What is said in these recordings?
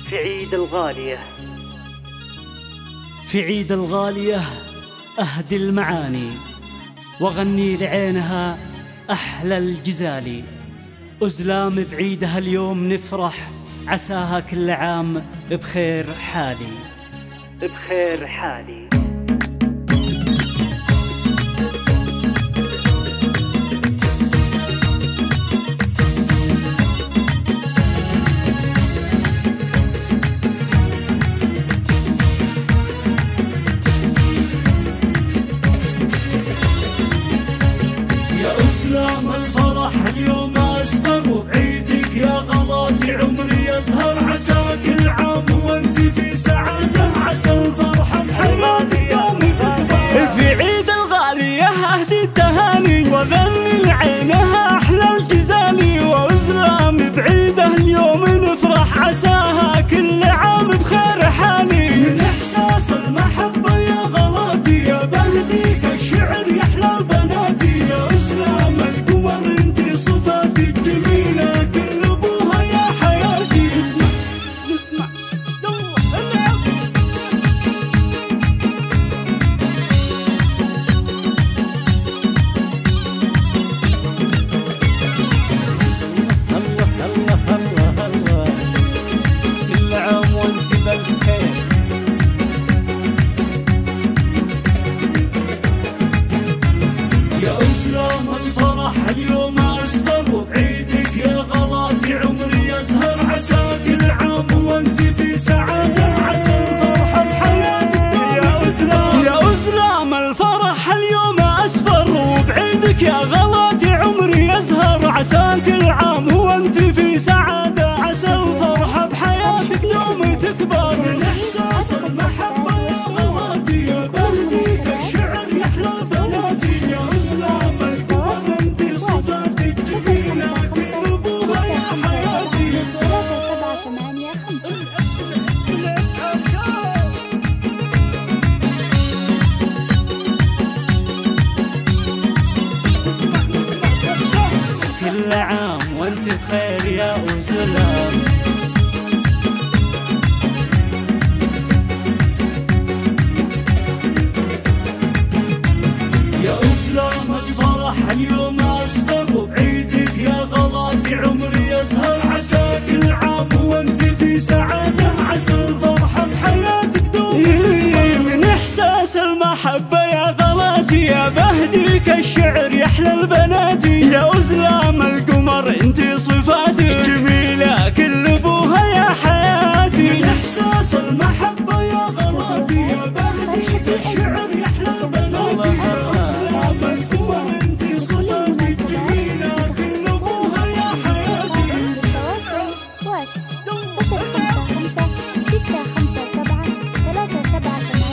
في عيد الغالية. في عيد الغالية أهدي المعاني وغني لعينها أحلى الجزالي. أزلام بعيدها اليوم نفرح، عساها كل عام بخير حالي. بخير حالي. أزلام الفرح اليوم أسفر، وبعيدك يا غلاتي عمري يزهر. عسى كل عام وانت في سعادة، عسى الفرحة بحياتك دوم تكبر. في عيد الغالية أهدي التهاني وأغني لعينها أحلى الجزالي. وأزلام بعيده اليوم نفرح، عساها كل عام بخير حالي. من إحساس المحبة يا غلاتي يا بهديك الشعر يحلى بناتي. يا أزلام القمر انتي صفاتك جميلة كل ابوها يا حياتي. الله الله الله الله، كل عام وانتي بالخير. يا أزلام الفرح اليوم أسفر، وبعيدك يا غلاتي عمري يزهر. عسى كل عام وانت في سعادة، عسى الفرحة بحياتك دوم. يا أزلام الفرح اليوم أسفر، وبعيدك يا غلاتي عمري يزهر. عسى كل عام وانت في سعادة، عسى الفرحة بحياتك دوم تكبر. من إحساس المحبة يا غلاتي يا بهديك الشعر يحلى بناتي. يا أزلام القمر انتي صفاتك جميلة كل ابوها يا حياتي. 785. كل عام وانت بخير يا أزلام. يا أزلام الفرح اليوم أسفر، وبعيدك يا غلاتي عمري يزهر. عسى كل عام وانت في سعادة، عسى الفرحة بحياتك دوم. من إحساس المحبة يا غلاتي يا بهديك الشعر يحلى البناتي. يا أزلام القمر انتي صفاتك جميلة كل ابوها يا حياتي. من إحساس المحبة يا غلاتي يا بهديك الشعر يحلى البناتي. يا أزلام القمر انتي صفاتك جميلة كل ابوها يا حياتي. التواصل واتس 055 657 3785.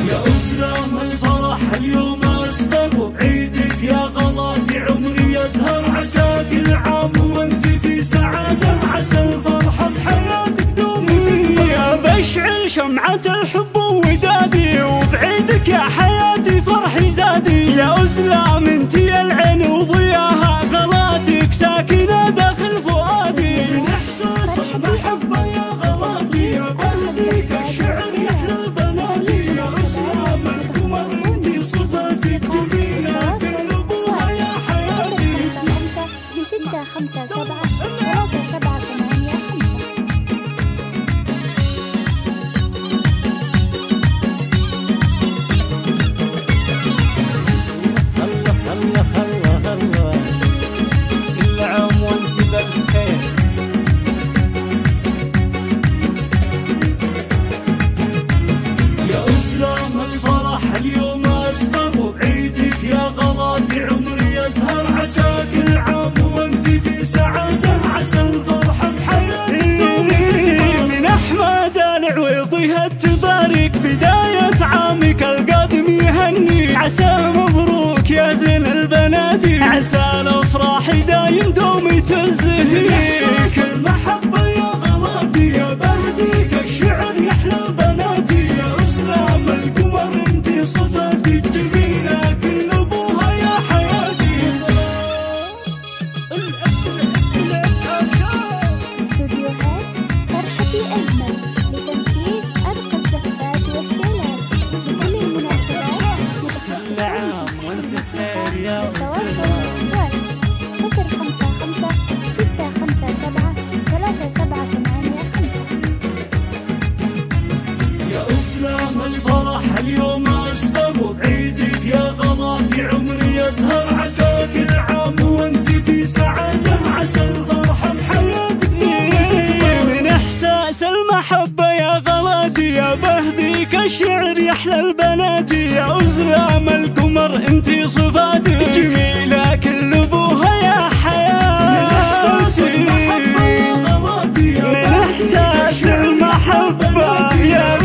يا أزلام الفرح اليوم أسفر، وبعيدك يا غلاتي عمري يزهر. عسى كل عام وانت في سعادة، عسى الفرحة بحياتك دوم. يا بشعل شمعة الحب وودادي، وبعيدك يا حياتي فرحي زادي. يا أزلام انتي العين وضياها، غلاتك ساكنة داخل فؤادي. من إحساس المحبة يا غلاتي يا بهديك الشعر يحلى البناتي. يا أزلام القمر انتي صفاتك جميلة كل ابوها يا حياتي. 657 3785. الله الله الله الله، كل عام وانتي بالخير. يا أزلام الفرح اليوم أسفر، وبعيدك يا غلاتي عمري يزهر. عسى كل عام وانت في سعادة، عسى الفرحة بحياتك. من أحمد العويضي هالتبارك بداية عامك القادم يهني. عسى مبروك يا زين البنات، عسى الأفراح دايم دوم تزهيك. المحبة يا يزهر عسى كل عام وانت في سعادة، عسى الفرحة بحياتك من إحساس المحبة يا غلاتي يا بهديك الشعر يحلى البنات، يا أزرام القمر انتي صفاتي جميلة كل أبوها يا حياتي. من إحساس المحبة يا غلاتي يا يا